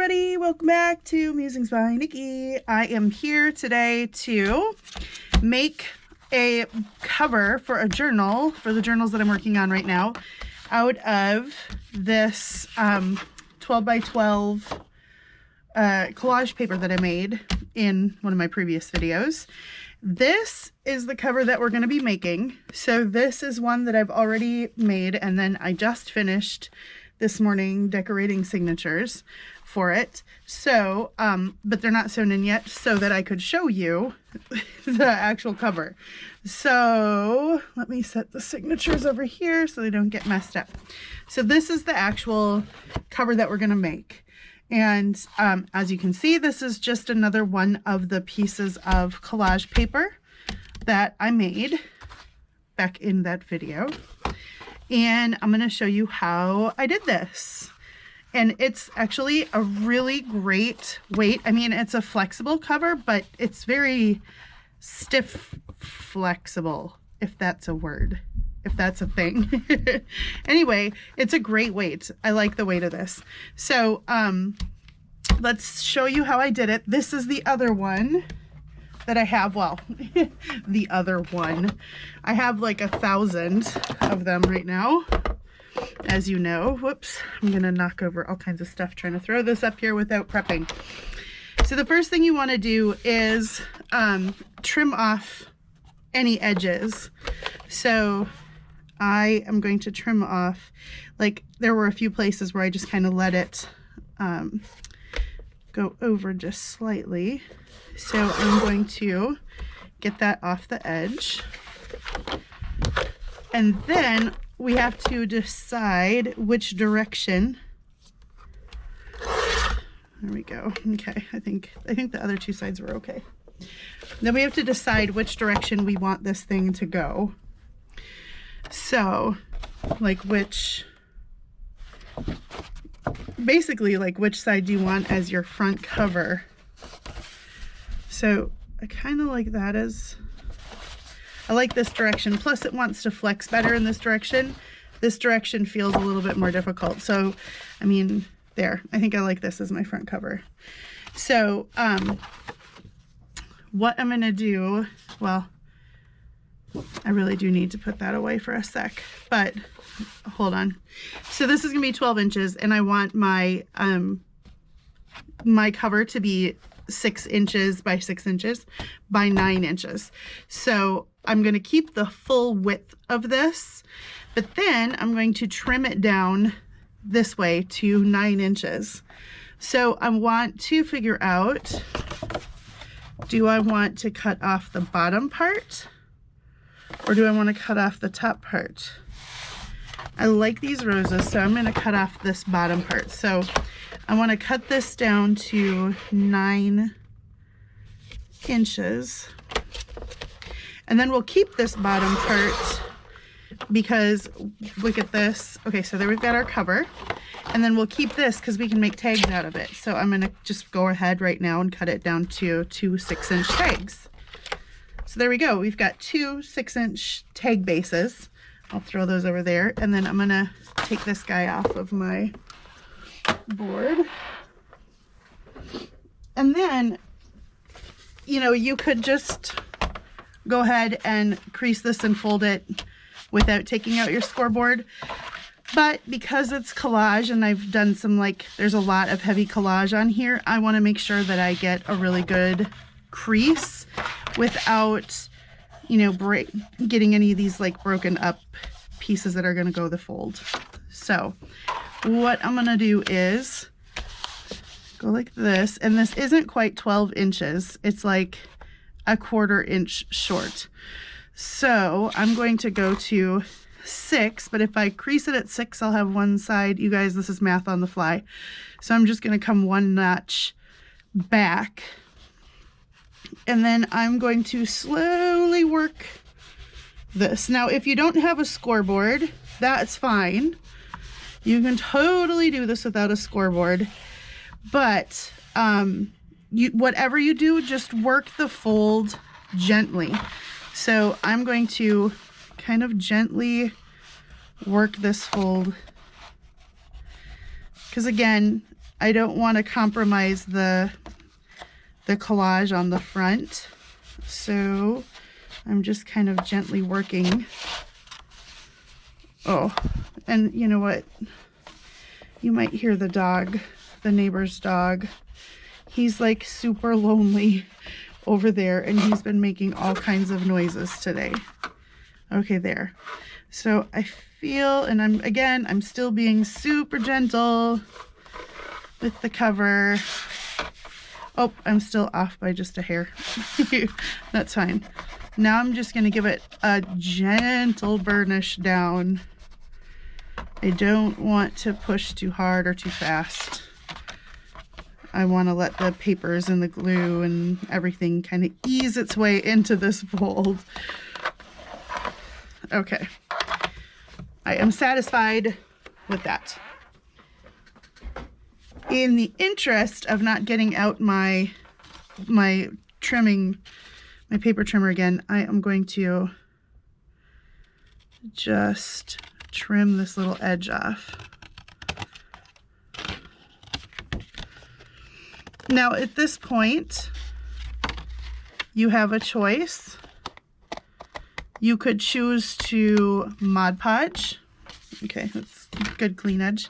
everybody, welcome back to Musings by Nikki. I am here today to make a cover for a journal, for the journals that I'm working on right now, out of this 12 by 12 collage paper that I made in one of my previous videos. This is the cover that we're going to be making. So this is one that I've already made, and then I just finished this morning decorating signatures for it. So, but they're not sewn in yet, so that I could show you the actual cover. So let me set the signatures over here so they don't get messed up. So this is the actual cover that we're going to make. And as you can see, this is just another one of the pieces of collage paper that I made back in that video. And I'm going to show you how I did this. And it's actually a really great weight. I mean, it's a flexible cover, but it's very stiff flexible, if that's a word, if that's a thing. Anyway, it's a great weight. I like the weight of this. So let's show you how I did it. This is the other one that I have. Well, the other one. I have like 1,000 of them right now, as you know. Whoops, I'm gonna knock over all kinds of stuff trying to throw this up here without prepping. So the first thing you want to do is trim off any edges. So I am going to trim off, like there were a few places where I just kind of let it go over just slightly. So I'm going to get that off the edge. And then we have to decide which direction. There we go. Okay, I think the other two sides were okay. Then we have to decide which direction we want this thing to go. So, like basically like which side do you want as your front cover? So I kind of like that as, I like this direction. Plus it wants to flex better in this direction. This direction feels a little bit more difficult. So, I mean, there, I think I like this as my front cover. So, what I'm going to do, well, I really do need to put that away for a sec, but hold on. So this is going to be 12 inches and I want my, my cover to be 6 inches by 6 inches by 9 inches. So I'm going to keep the full width of this, but then I'm going to trim it down this way to 9 inches. So I want to figure out, do I want to cut off the bottom part or do I want to cut off the top part? I like these roses, so I'm going to cut off this bottom part. So I want to cut this down to 9 inches. And then we'll keep this bottom part because look at this. Okay, so there we've got our cover. And then we'll keep this because we can make tags out of it. So I'm going to just go ahead right now and cut it down to 2 6-inch tags. So there we go. We've got 2 6-inch tag bases. I'll throw those over there. And then I'm going to take this guy off of my board. And then, you know, you could just go ahead and crease this and fold it without taking out your scoreboard. But because it's collage and I've done some, like, there's a lot of heavy collage on here, I want to make sure that I get a really good crease without, you know, getting any of these like broken up pieces that are going to go the fold. So what I'm going to do is go like this, and this isn't quite 12 inches. It's like 1/4 inch short. So I'm going to go to 6, but if I crease it at 6, I'll have one side. You guys, this is math on the fly. So I'm just going to come 1 notch back. And then I'm going to slowly work this. Now, if you don't have a scoreboard, that's fine. You can totally do this without a scoreboard. But whatever you do, just work the fold gently. So I'm going to kind of gently work this fold. Because again, I don't want to compromise the collage on the front. So I'm just kind of gently working. Oh, and you know what? You might hear the dog, the neighbor's dog. He's like super lonely over there, and he's been making all kinds of noises today. Okay, there. So I feel, and I'm still being super gentle with the cover. Oh, I'm still off by just a hair. That's fine. Now I'm just going to give it a gentle burnish down. I don't want to push too hard or too fast. I want to let the papers and the glue and everything kind of ease its way into this fold. Okay. I am satisfied with that. In the interest of not getting out my trimming, my paper trimmer again, I am going to just trim this little edge off. Now at this point, you have a choice. You could choose to Mod Podge. Okay, that's a good clean edge.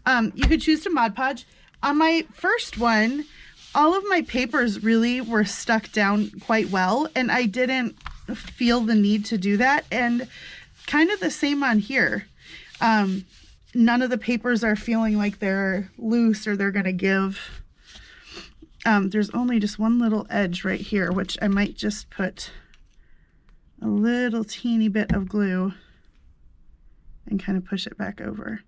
You could choose to Mod Podge. On my first one, all of my papers really were stuck down quite well, and I didn't feel the need to do that. And kind of the same on here. None of the papers are feeling like they're loose or they're gonna give. There's only just one little edge right here, which I might just put a little teeny bit of glue and kind of push it back over.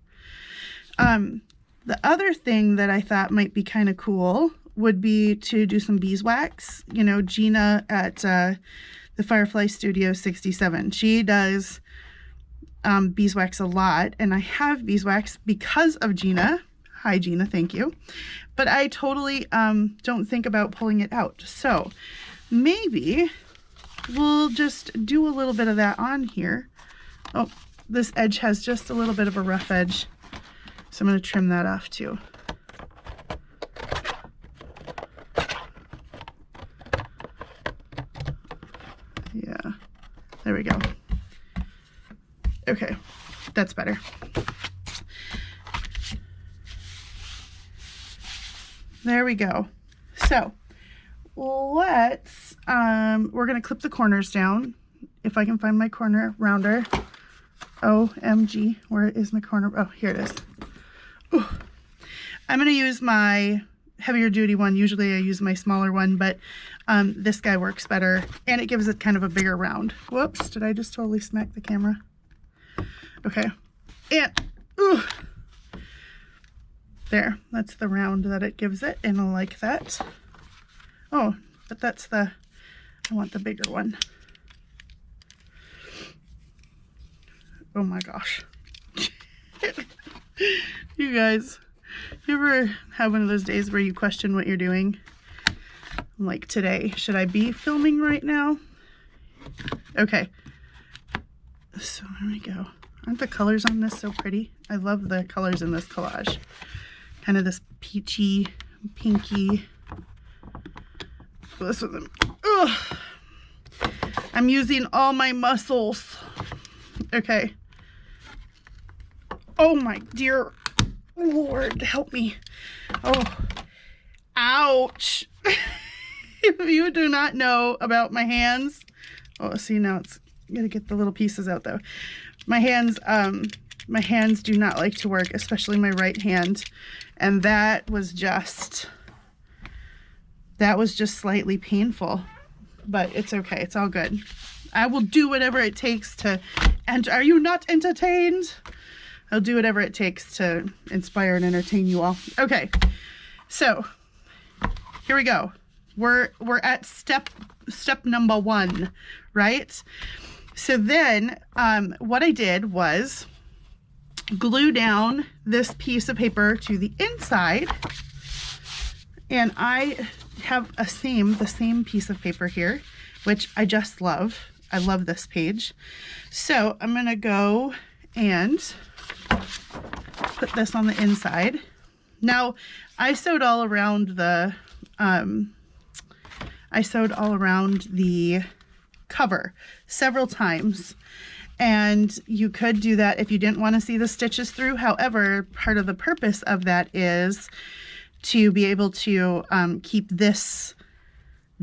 The other thing that I thought might be kind of cool would be to do some beeswax. You know, Gina at the Firefly Studio 67, she does beeswax a lot, and I have beeswax because of Gina. Hi Gina, thank you. But I totally don't think about pulling it out. So maybe we'll just do a little bit of that on here. Oh, this edge has just a little bit of a rough edge, so I'm going to trim that off too. Yeah, there we go. Okay, that's better. There we go. So let's, we're going to clip the corners down. If I can find my corner rounder. OMG, where is my corner? Oh, here it is. Ooh. I'm going to use my heavier duty one. Usually I use my smaller one, but this guy works better, and it gives it kind of a bigger round. Whoops, did I just totally smack the camera? Okay, and ooh. There, that's the round that it gives it, and I like that. Oh, but that's I want the bigger one. Oh my gosh. You guys, you ever have one of those days where you question what you're doing? Like today, should I be filming right now? Okay. So here we go. Aren't the colors on this so pretty? I love the colors in this collage. Kind of this peachy, pinky. This with them. Ugh. I'm using all my muscles. Okay. Oh my dear Lord, help me. Oh, ouch. If you do not know about my hands, oh, see, now it's gotta get the little pieces out though. My hands do not like to work, especially my right hand. And that was just slightly painful, but it's okay. It's all good. I will do whatever it takes to, and are you not entertained? I'll do whatever it takes to inspire and entertain you all. Okay, so here we go. We're at step number 1, right? So then what I did was glue down this piece of paper to the inside, and I have the same piece of paper here, which I just love. I love this page. So I'm gonna go and put this on the inside. Now, I sewed all around the cover several times, and you could do that if you didn't want to see the stitches through. However, part of the purpose of that is to be able to keep this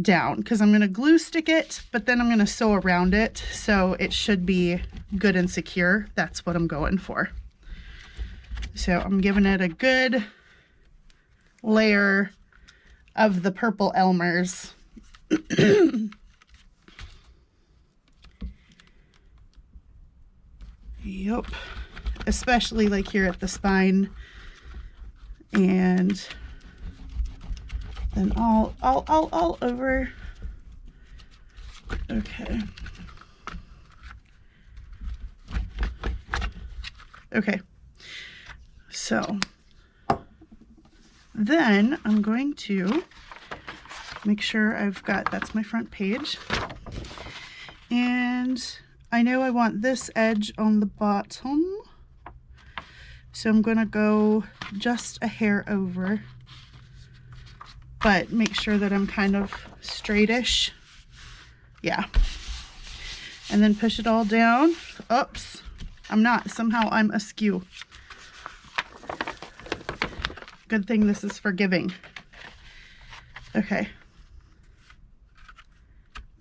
down, because I'm going to glue stick it, but then I'm going to sew around it, so it should be good and secure. That's what I'm going for. So I'm giving it a good layer of the purple Elmer's. Yep, especially like here at the spine, and then all over. Okay. Okay. So then I'm going to make sure I've got, that's my front page. And I know I want this edge on the bottom, so I'm going to go just a hair over, but make sure that I'm kind of straightish. Yeah. And then push it all down. Oops, I'm not. Somehow I'm askew. Good thing this is forgiving. Okay.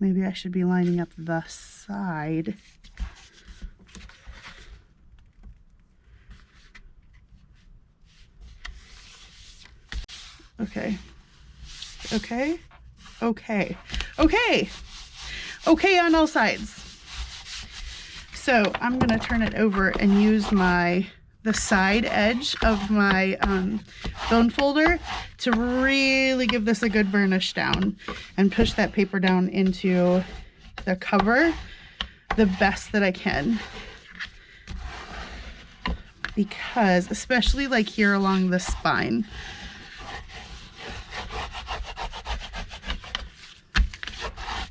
Maybe I should be lining up the side. Okay. Okay. Okay. Okay. Okay on all sides. So I'm going to turn it over and use the side edge of my bone folder to really give this a good burnish down and push that paper down into the cover the best that I can, because especially like here along the spine,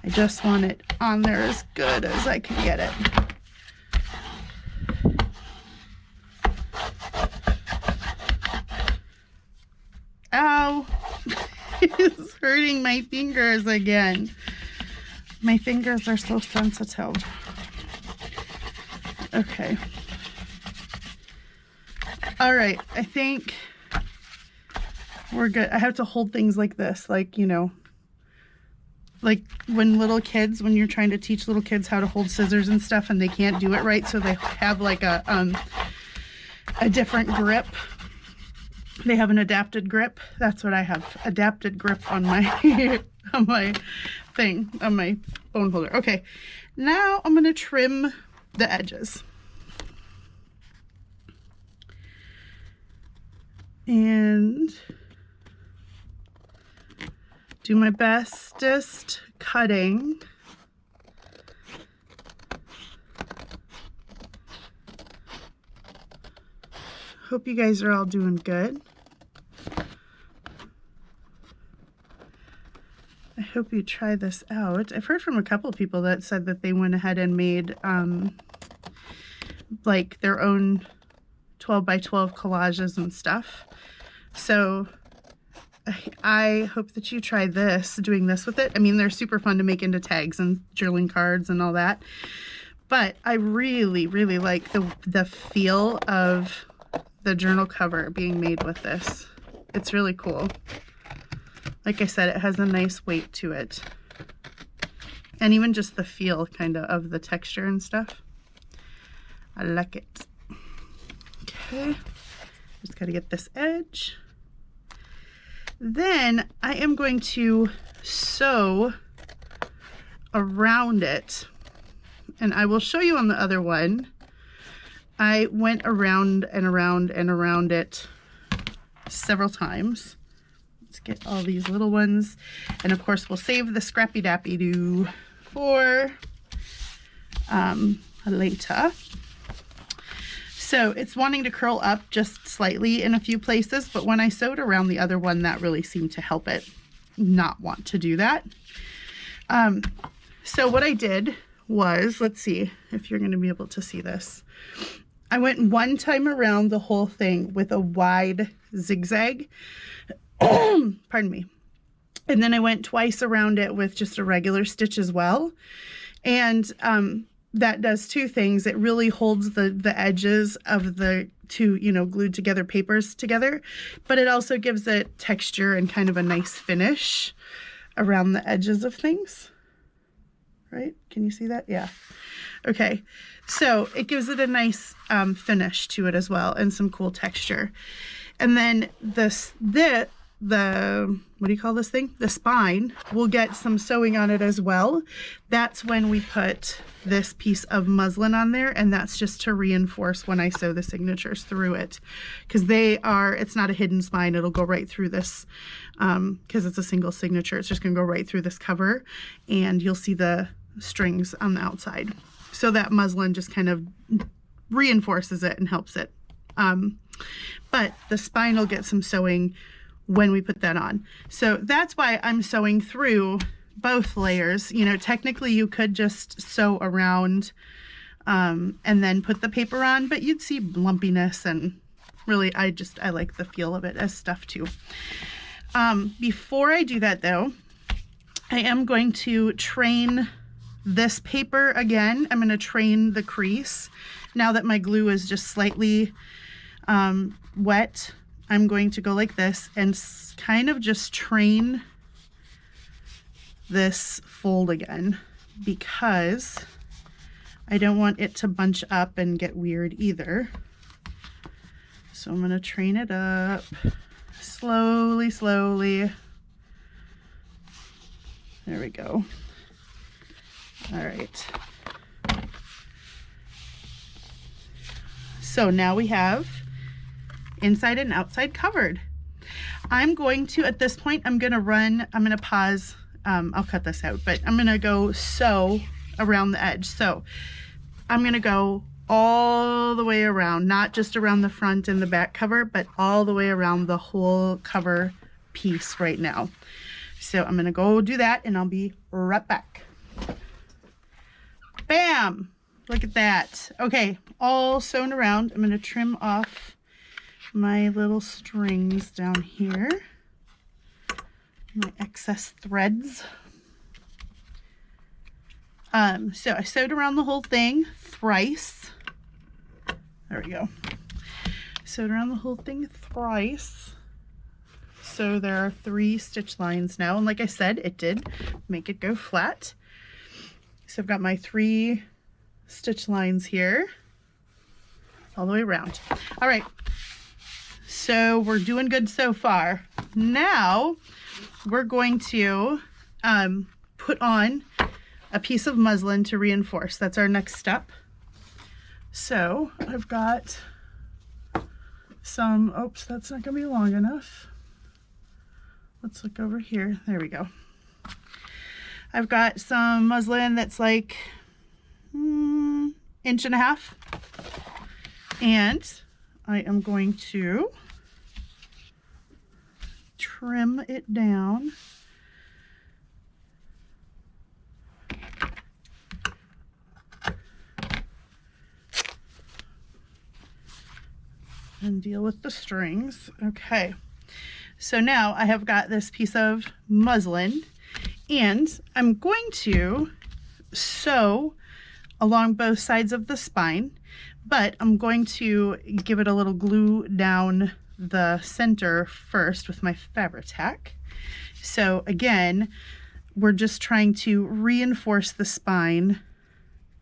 I just want it on there as good as I can get it. Ow! It's hurting my fingers again. My fingers are so sensitive. Okay. All right, I think we're good. I have to hold things like this, like, you know, like when you're trying to teach little kids how to hold scissors and stuff and they can't do it right, so they have like a different grip. They have an adapted grip. That's what I have. Adapted grip on my on my bone holder. Okay, now I'm gonna trim the edges. And do my bestest cutting. Hope you guys are all doing good. I hope you try this out. I've heard from a couple of people that said that they went ahead and made like their own 12 by 12 collages and stuff. So I hope that you try doing this with it. I mean, they're super fun to make into tags and journaling cards and all that. But I really, really like the feel of the journal cover being made with this. It's really cool. Like I said, it has a nice weight to it. And even just the feel kind of the texture and stuff. I like it. Okay. Just gotta get this edge. Then I am going to sew around it. And I will show you on the other one. I went around and around and around it several times. Let's get all these little ones. And of course, we'll save the scrappy dappy doo for later. So it's wanting to curl up just slightly in a few places, but when I sewed around the other one, that really seemed to help it not want to do that. So what I did was, let's see if you're going to be able to see this. I went one time around the whole thing with a wide zigzag. Pardon me. And then I went twice around it with just a regular stitch as well. And that does two things. It really holds the edges of the two, you know, glued together papers together, but it also gives it texture and kind of a nice finish around the edges of things. Right? Can you see that? Yeah. Okay. So it gives it a nice finish to it as well, and some cool texture. And then the what do you call this thing? The spine will get some sewing on it as well. That's when we put this piece of muslin on there, and that's just to reinforce when I sew the signatures through it, because it's not a hidden spine. It'll go right through this, because it's a single signature. It's just gonna go right through this cover, and you'll see the strings on the outside. So that muslin just kind of reinforces it and helps it. But the spine will get some sewing when we put that on. So that's why I'm sewing through both layers. You know, technically you could just sew around and then put the paper on, but you'd see lumpiness, and really I like the feel of it as stuff too. Before I do that though, I am going to train this paper again. I'm going to train the crease. Now that my glue is just slightly wet, I'm going to go like this and kind of just train this fold again, because I don't want it to bunch up and get weird either. So I'm going to train it up slowly, slowly. There we go. All right. So now we have inside and outside covered. I'm going to, at this point, I'm going to pause. I'll cut this out, but I'm going to go sew around the edge. So I'm going to go all the way around, not just around the front and the back cover, but all the way around the whole cover piece right now. So I'm going to go do that, and I'll be right back. Bam! Look at that. Okay, all sewn around. I'm going to trim off my little strings down here, my excess threads. So I sewed around the whole thing thrice. There we go. Sewed around the whole thing thrice. So there are 3 stitch lines now, and like I said, it did make it go flat. So I've got my 3 stitch lines here all the way around. All right, so we're doing good so far. Now we're going to put on a piece of muslin to reinforce. That's our next step. So I've got some, oops, that's not gonna be long enough. Let's look over here. There we go. I've got some muslin that's like 1.5 inches, and I am going to trim it down. And deal with the strings. Okay, so now I have got this piece of muslin, and I'm going to sew along both sides of the spine, but I'm going to give it a little glue down the center first with my Fabri-Tac. So again, we're just trying to reinforce the spine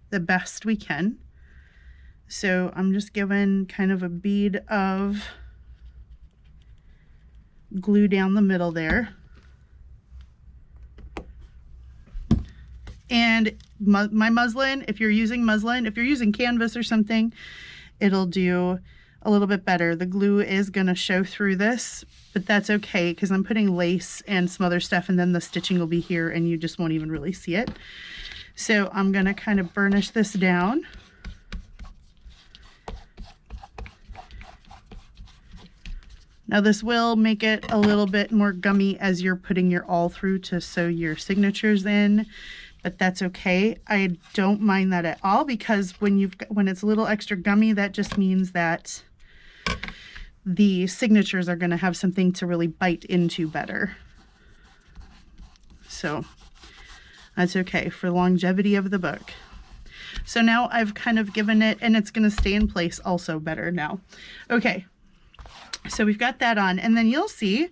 the best we can. So I'm just giving kind of a bead of glue down the middle there. And my muslin, if you're using canvas or something, it'll do a little bit better. The glue is going to show through this, but that's okay because I'm putting lace and some other stuff, and then the stitching will be here and you just won't even really see it. So I'm going to kind of burnish this down. Now this will make it a little bit more gummy as you're putting your awl through to sew your signatures in, but that's okay. I don't mind that at all, because when it's a little extra gummy, that just means that the signatures are going to have something to really bite into better. So that's okay for longevity of the book. So now I've kind of given it, and it's going to stay in place also better now. Okay, so we've got that on, and then you'll see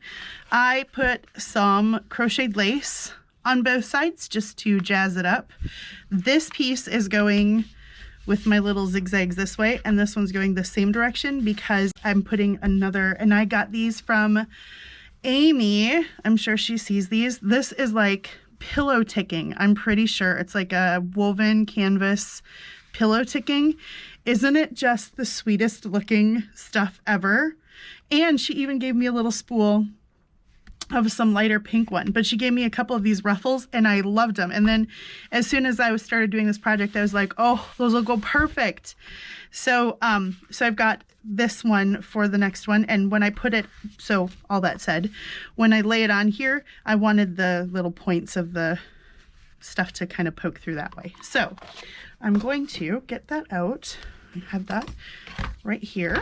I put some crocheted lace on both sides just to jazz it up. This piece is going with my little zigzags this way, and this one's going the same direction because I'm putting another, and I got these from Amy. I'm sure she sees these. This is like pillow ticking. I'm pretty sure it's like a woven canvas pillow ticking. Isn't it just the sweetest looking stuff ever? And she even gave me a little spool of some lighter pink one, but she gave me a couple of these ruffles and I loved them. And then as soon as I started doing this project, I was like, oh, those will go perfect. So I've got this one for the next one. And when I put it, so all that said, when I lay it on here, I wanted the little points of the stuff to kind of poke through that way. So I'm going to get that out. I have that right here.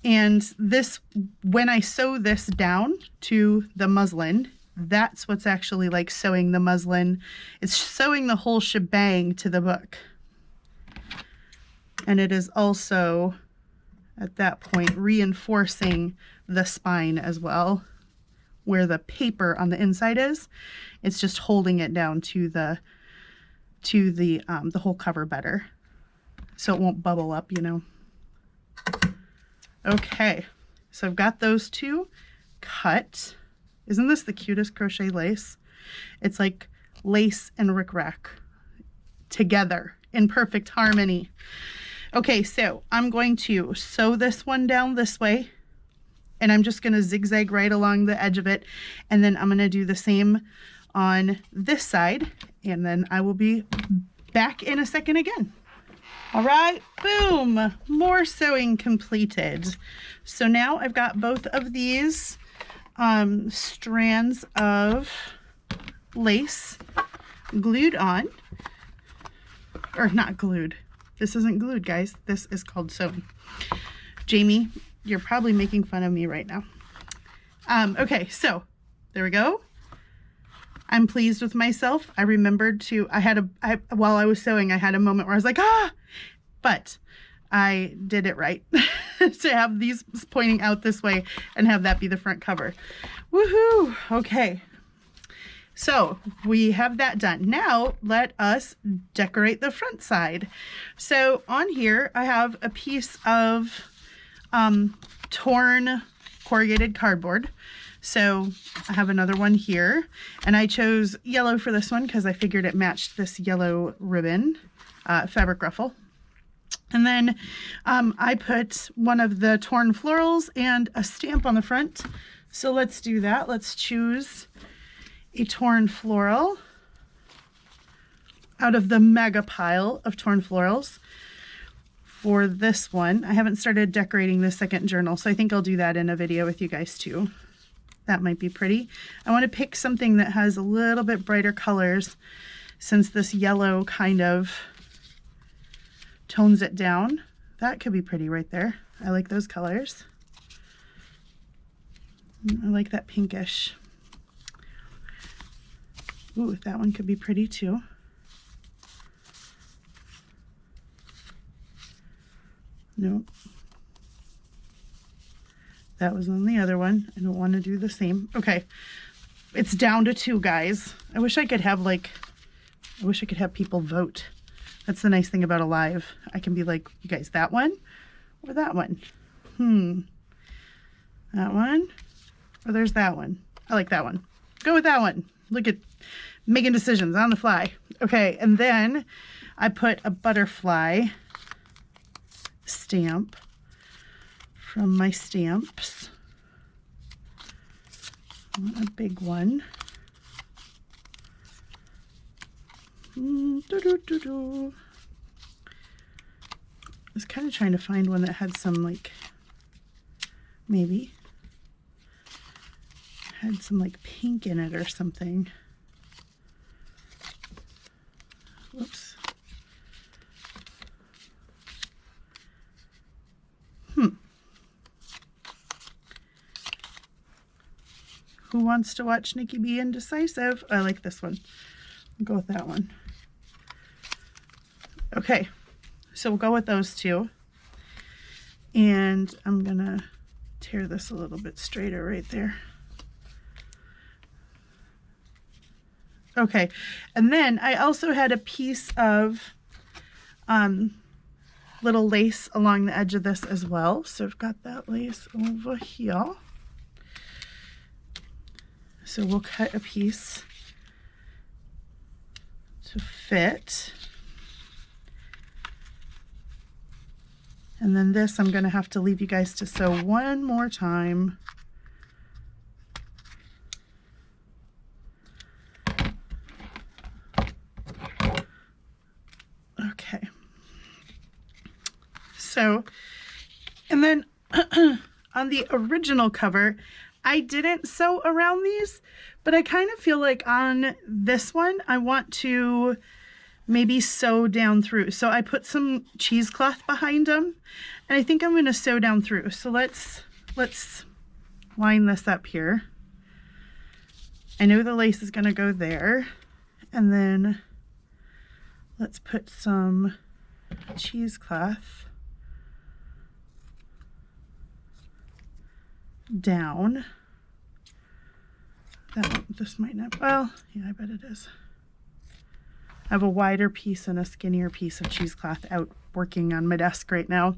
And this, when I sew this down to the muslin, that's what's actually like sewing the muslin. It's sewing the whole shebang to the book. And it is also, at that point, reinforcing the spine as well, where the paper on the inside is. It's just holding it down to the whole cover better, so it won't bubble up, you know. Okay, so I've got those two cut. Isn't this the cutest crochet lace? It's like lace and rickrack together in perfect harmony. Okay, so I'm going to sew this one down this way, and I'm just going to zigzag right along the edge of it, and then I'm going to do the same on this side, and then I will be back in a second again. All right, boom, more sewing completed. So now I've got both of these strands of lace glued on, or not glued. This isn't glued, guys. This is called sewing. Jamie, you're probably making fun of me right now. Okay, so there we go. I'm pleased with myself. I remembered to, while I was sewing, I had a moment where I was like, ah, but I did it right to have these pointing out this way and have that be the front cover. Woohoo! Okay. So we have that done. Now let us decorate the front side. So on here, I have a piece of torn corrugated cardboard. So I have another one here, and I chose yellow for this one because I figured it matched this yellow ribbon, fabric ruffle. And then I put one of the torn florals and a stamp on the front. So let's do that. Let's choose a torn floral out of the mega pile of torn florals for this one. I haven't started decorating the second journal, so I think I'll do that in a video with you guys too. That might be pretty. I want to pick something that has a little bit brighter colors, since this yellow kind of tones it down. That could be pretty right there. I like those colors. I like that pinkish. Ooh, that one could be pretty too. Nope. That was on the other one. I don't want to do the same. Okay. It's down to 2, guys. I wish I could have people vote. That's the nice thing about a live. I can be like, you guys, that one or that one? That one? Or there's that one. I like that one. Go with that one. Look at making decisions on the fly. Okay, and then I put a butterfly stamp from my stamps. A big one. I was kind of trying to find one that had some, like, maybe had some like pink in it or something. Who wants to watch Nikki be indecisive? I like this one. I'll go with that one. Okay, so we'll go with those two. And I'm gonna tear this a little bit straighter right there. Okay, and then I also had a piece of little lace along the edge of this as well. So I've got that lace over here. So we'll cut a piece to fit. And then this I'm gonna have to leave you guys to sew one more time. Okay. So, and then on the original cover, I didn't sew around these, but I kind of feel like on this one, I want to maybe sew down through. So I put some cheesecloth behind them, and I think I'm going to sew down through. So let's line this up here. I know the lace is going to go there, and then let's put some cheesecloth down. This might not, well, yeah, I bet it is. I have a wider piece and a skinnier piece of cheesecloth out working on my desk right now.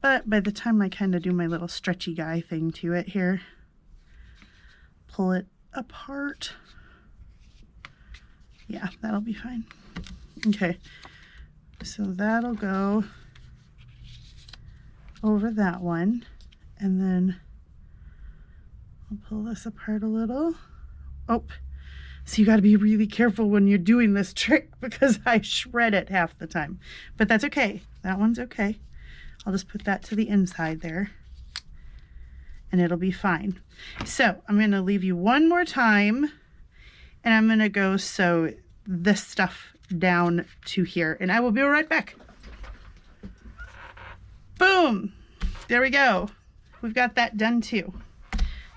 But by the time I kind of do my little stretchy guy thing to it here, pull it apart. Yeah, that'll be fine. Okay, so that'll go over that one. And then I'll pull this apart a little. Oh, so you got to be really careful when you're doing this trick because I shred it half the time. But that's okay. That one's okay. I'll just put that to the inside there and it'll be fine. So I'm going to leave you one more time and I'm going to go sew this stuff down to here and I will be right back. Boom! There we go. We've got that done too.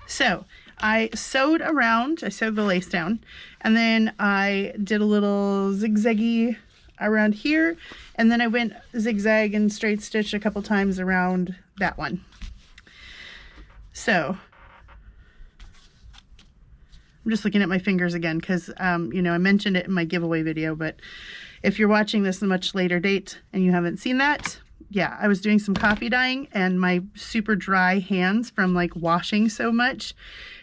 So I sewed around, I sewed the lace down, and then I did a little zigzaggy around here, and then I went zigzag and straight stitch a couple times around that one. So I'm just looking at my fingers again because, you know, I mentioned it in my giveaway video, but if you're watching this a much later date and you haven't seen that, yeah, I was doing some coffee dyeing and my super dry hands from like washing so much,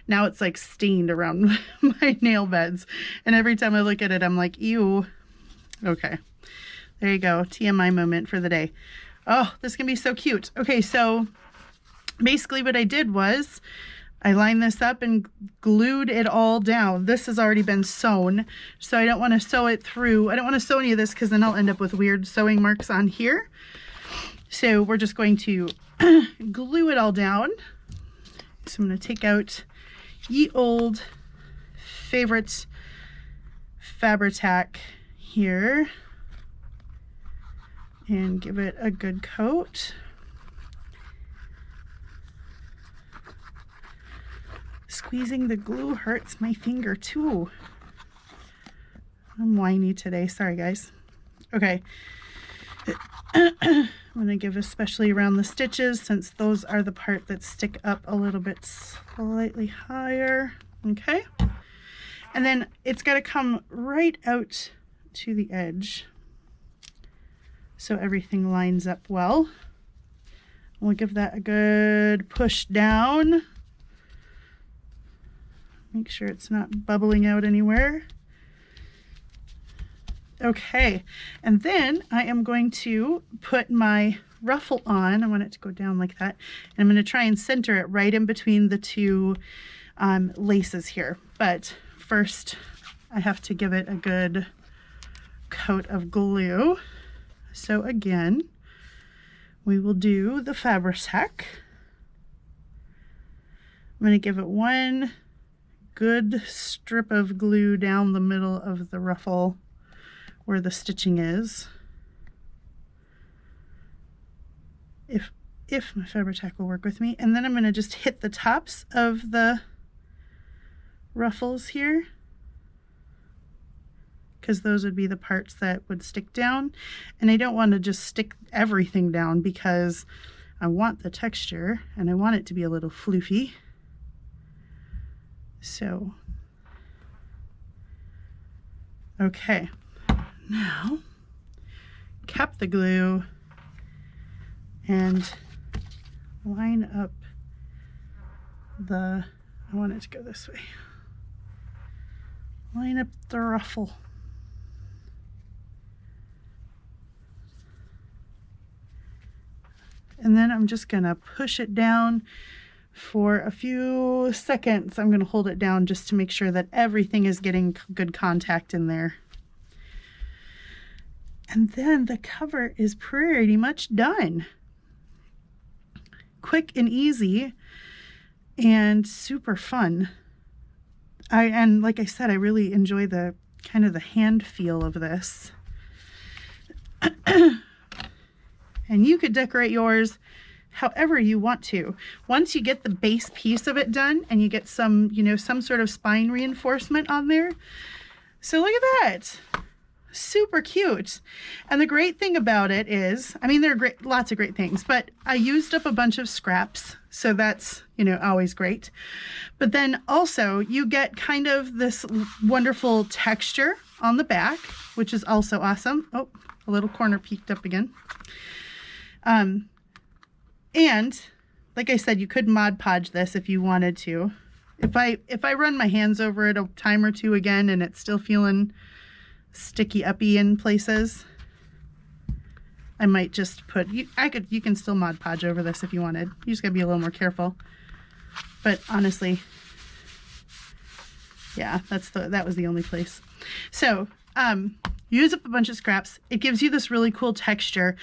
now it's like stained around my nail beds. And every time I look at it, I'm like, ew. Okay, there you go. TMI moment for the day. Oh, this can be so cute. Okay, so basically what I did was I lined this up and glued it all down. This has already been sewn, so I don't want to sew it through. I don't want to sew any of this because then I'll end up with weird sewing marks on here. So we're just going to glue it all down. So I'm going to take out ye old favorite Fabri-Tac here and give it a good coat. Squeezing the glue hurts my finger too. I'm whiny today, sorry guys. Okay. I'm going to give especially around the stitches since those are the part that stick up a little bit slightly higher. Okay. And then it's got to come right out to the edge so everything lines up well. We'll give that a good push down. Make sure it's not bubbling out anywhere. Okay, and then I am going to put my ruffle on. I want it to go down like that. And I'm going to try and center it right in between the two laces here. But first, I have to give it a good coat of glue. So again, we will do the Fabri-Tac. I'm going to give it one good strip of glue down the middle of the ruffle where the stitching is. If my Fabri-Tac will work with me. And then I'm going to just hit the tops of the ruffles here, because those would be the parts that would stick down. And I don't want to just stick everything down because I want the texture and I want it to be a little floofy. So, okay, now cap the glue and line up I want it to go this way. Line up the ruffle. And then I'm just gonna push it down for a few seconds. I'm gonna hold it down just to make sure that everything is getting good contact in there. And then the cover is pretty much done. Quick and easy and super fun. And like I said, I really enjoy the kind of the hand feel of this. And you could decorate yours however you want to. Once you get the base piece of it done and you get some, you know, some sort of spine reinforcement on there. So look at that. Super cute. And the great thing about it is, I mean, there are great, lots of great things, but I used up a bunch of scraps. So that's, you know, always great. But then also you get kind of this wonderful texture on the back, which is also awesome. Oh, a little corner peeked up again. And like I said, you could Mod Podge this if you wanted to. If I run my hands over it a time or two again and it's still feeling sticky uppy in places, I might just put, you can still Mod Podge over this if you wanted. You just gotta be a little more careful. But honestly, yeah, that was the only place. So, use up a bunch of scraps. It gives you this really cool texture.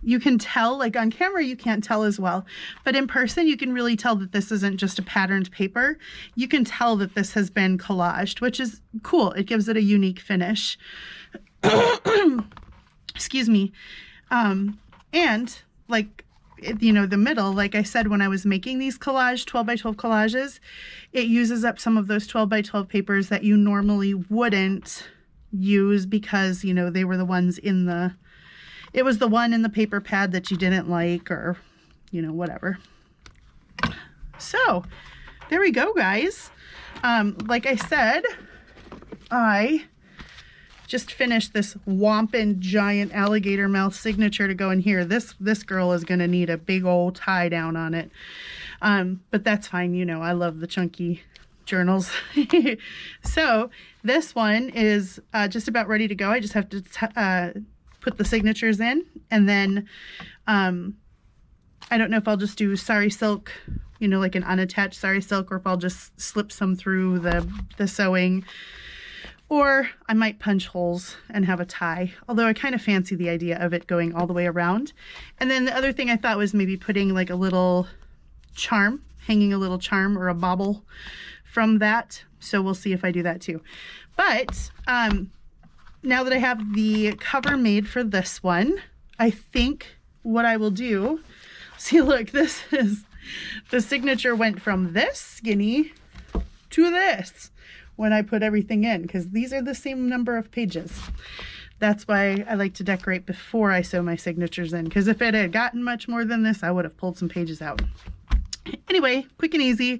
You can tell, like on camera you can't tell as well, but in person you can really tell that this isn't just a patterned paper. You can tell that this has been collaged, which is cool. It gives it a unique finish. Excuse me. And like, you know, the middle, like I said, when I was making these 12 by 12 collages, it uses up some of those 12 by 12 papers that you normally wouldn't use because, you know, they were the ones it was the one in the paper pad that you didn't like, or, you know, whatever. So there we go, guys. Like I said, I just finished this whomping giant alligator mouth signature to go in here. This girl is going to need a big old tie down on it. But that's fine. You know, I love the chunky journals. So this one is just about ready to go. I just have to put the signatures in, and then I don't know if I'll just do sari silk, you know, like an unattached sari silk, or if I'll just slip some through the sewing, or I might punch holes and have a tie, although I kind of fancy the idea of it going all the way around. And then the other thing I thought was maybe putting like a little charm, hanging a little charm or a bauble from that. So we'll see if I do that too. But now that I have the cover made for this one, I think what I will do, see, look, this is, the signature went from this skinny to this when I put everything in, because these are the same number of pages. That's why I like to decorate before I sew my signatures in, because if it had gotten much more than this, I would have pulled some pages out. Anyway, quick and easy.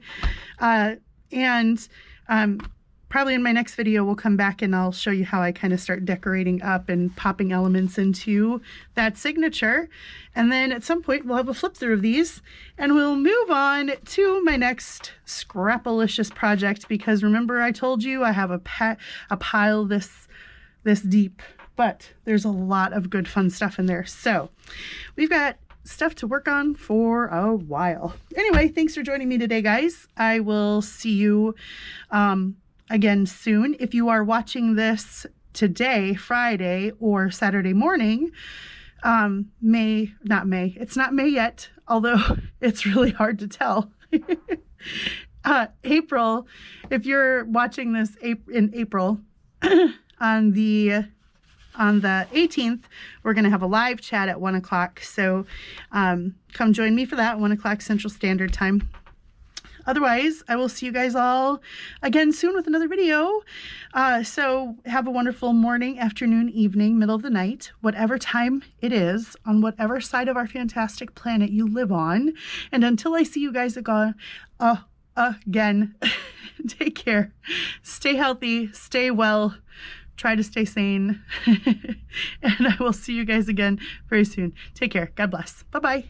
Probably in my next video, we'll come back and I'll show you how I kind of start decorating up and popping elements into that signature. And then at some point, we'll have a flip through of these and we'll move on to my next Scrapalicious project, because remember I told you I have a pile this deep, but there's a lot of good fun stuff in there. So we've got stuff to work on for a while. Anyway, thanks for joining me today, guys. I will see you again soon. If you are watching this today, Friday or Saturday morning, it's not May yet, although it's really hard to tell. April, if you're watching this in April, on the 18th, we're going to have a live chat at 1 o'clock. So come join me for that, 1 o'clock Central Standard Time. otherwise, I will see you guys all again soon with another video. So have a wonderful morning, afternoon, evening, middle of the night, whatever time it is, on whatever side of our fantastic planet you live on. And until I see you guys again, take care, stay healthy, stay well, try to stay sane, and I will see you guys again very soon. Take care. God bless. Bye-bye.